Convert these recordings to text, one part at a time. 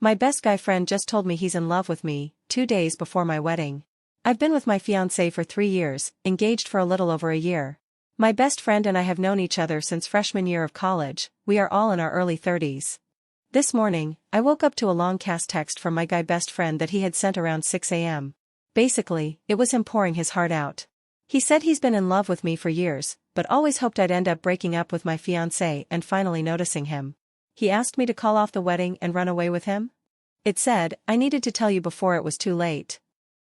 My best guy friend just told me he's in love with me, 2 days before my wedding. I've been with my fiancé for 3 years, engaged for a little over a year. My best friend and I have known each other since freshman year of college. We are all in our early 30s. This morning, I woke up to a long cast text from my guy best friend that he had sent around 6 a.m. Basically, it was him pouring his heart out. He said he's been in love with me for years, but always hoped I'd end up breaking up with my fiancé and finally noticing him. He asked me to call off the wedding and run away with him. It said, I needed to tell you before it was too late.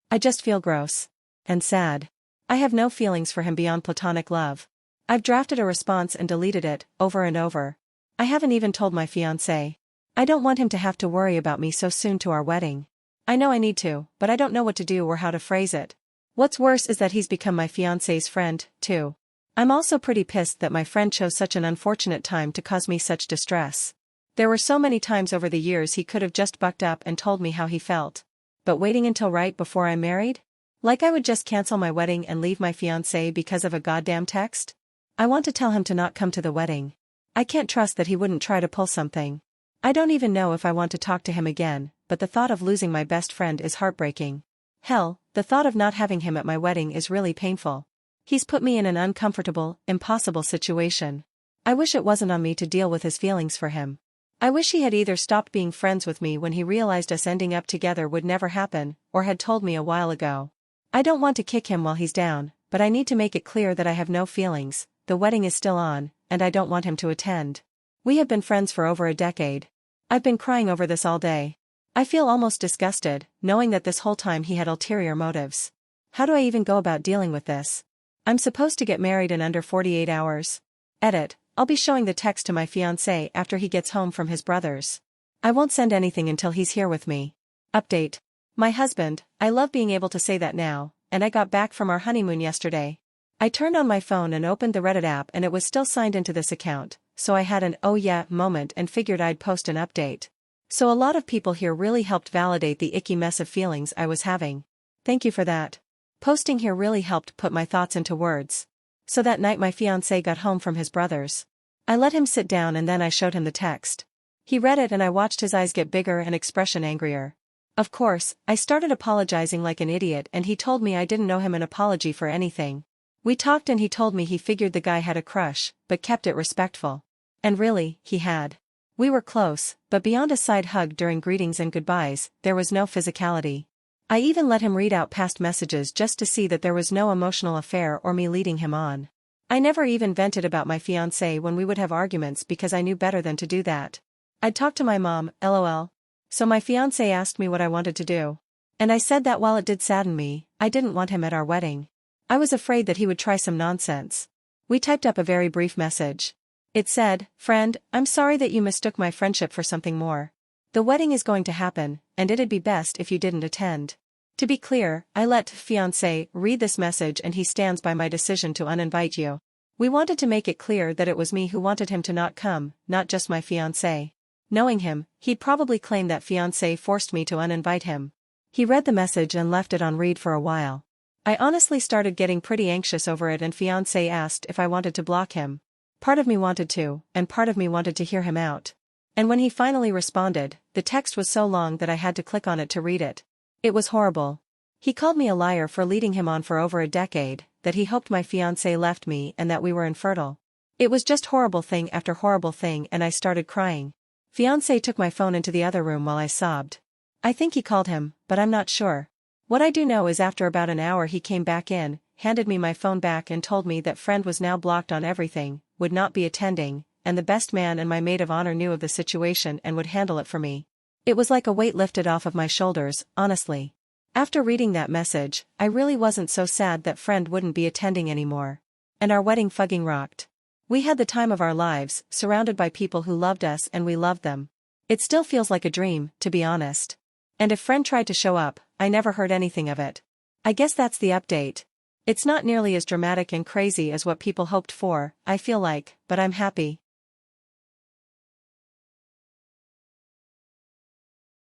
I just feel gross. And sad. I have no feelings for him beyond platonic love. I've drafted a response and deleted it, over and over. I haven't even told my fiancé. I don't want him to have to worry about me so soon to our wedding. I know I need to, but I don't know what to do or how to phrase it. What's worse is that he's become my fiancé's friend, too. I'm also pretty pissed that my friend chose such an unfortunate time to cause me such distress. There were so many times over the years he could have just bucked up and told me how he felt. But waiting until right before I'm married? Like I would just cancel my wedding and leave my fiancé because of a goddamn text? I want to tell him to not come to the wedding. I can't trust that he wouldn't try to pull something. I don't even know if I want to talk to him again, but the thought of losing my best friend is heartbreaking. Hell, the thought of not having him at my wedding is really painful. He's put me in an uncomfortable, impossible situation. I wish it wasn't on me to deal with his feelings for him. I wish he had either stopped being friends with me when he realized us ending up together would never happen, or had told me a while ago. I don't want to kick him while he's down, but I need to make it clear that I have no feelings. The wedding is still on, and I don't want him to attend. We have been friends for over a decade. I've been crying over this all day. I feel almost disgusted, knowing that this whole time he had ulterior motives. How do I even go about dealing with this? I'm supposed to get married in under 48 hours. Edit. I'll be showing the text to my fiancé after he gets home from his brother's. I won't send anything until he's here with me. Update. My husband, I love being able to say that now, and I got back from our honeymoon yesterday. I turned on my phone and opened the Reddit app and it was still signed into this account, so I had an oh yeah moment and figured I'd post an update. So a lot of people here really helped validate the icky mess of feelings I was having. Thank you for that. Posting here really helped put my thoughts into words. So that night my fiancé got home from his brother's. I let him sit down and then I showed him the text. He read it and I watched his eyes get bigger and expression angrier. Of course, I started apologizing like an idiot and he told me I didn't owe him an apology for anything. We talked and he told me he figured the guy had a crush, but kept it respectful. And really, he had. We were close, but beyond a side hug during greetings and goodbyes, there was no physicality. I even let him read out past messages just to see that there was no emotional affair or me leading him on. I never even vented about my fiancé when we would have arguments because I knew better than to do that. I'd talk to my mom, lol. So my fiancé asked me what I wanted to do. And I said that while it did sadden me, I didn't want him at our wedding. I was afraid that he would try some nonsense. We typed up a very brief message. It said, "Friend, I'm sorry that you mistook my friendship for something more. The wedding is going to happen, and it'd be best if you didn't attend." To be clear, I let fiancé read this message and he stands by my decision to uninvite you. We wanted to make it clear that it was me who wanted him to not come, not just my fiancé. Knowing him, he'd probably claim that fiancé forced me to uninvite him. He read the message and left it on read for a while. I honestly started getting pretty anxious over it and fiancé asked if I wanted to block him. Part of me wanted to, and part of me wanted to hear him out. And when he finally responded, the text was so long that I had to click on it to read it. It was horrible. He called me a liar for leading him on for over a decade, that he hoped my fiancé left me and that we were infertile. It was just horrible thing after horrible thing and I started crying. Fiancé took my phone into the other room while I sobbed. I think he called him, but I'm not sure. What I do know is after about an hour he came back in, handed me my phone back and told me that friend was now blocked on everything, would not be attending, and the best man and my maid of honor knew of the situation and would handle it for me. It was like a weight lifted off of my shoulders, honestly. After reading that message, I really wasn't so sad that friend wouldn't be attending anymore. And our wedding fucking rocked. We had the time of our lives, surrounded by people who loved us and we loved them. It still feels like a dream, to be honest. And if friend tried to show up, I never heard anything of it. I guess that's the update. It's not nearly as dramatic and crazy as what people hoped for, I feel like, but I'm happy.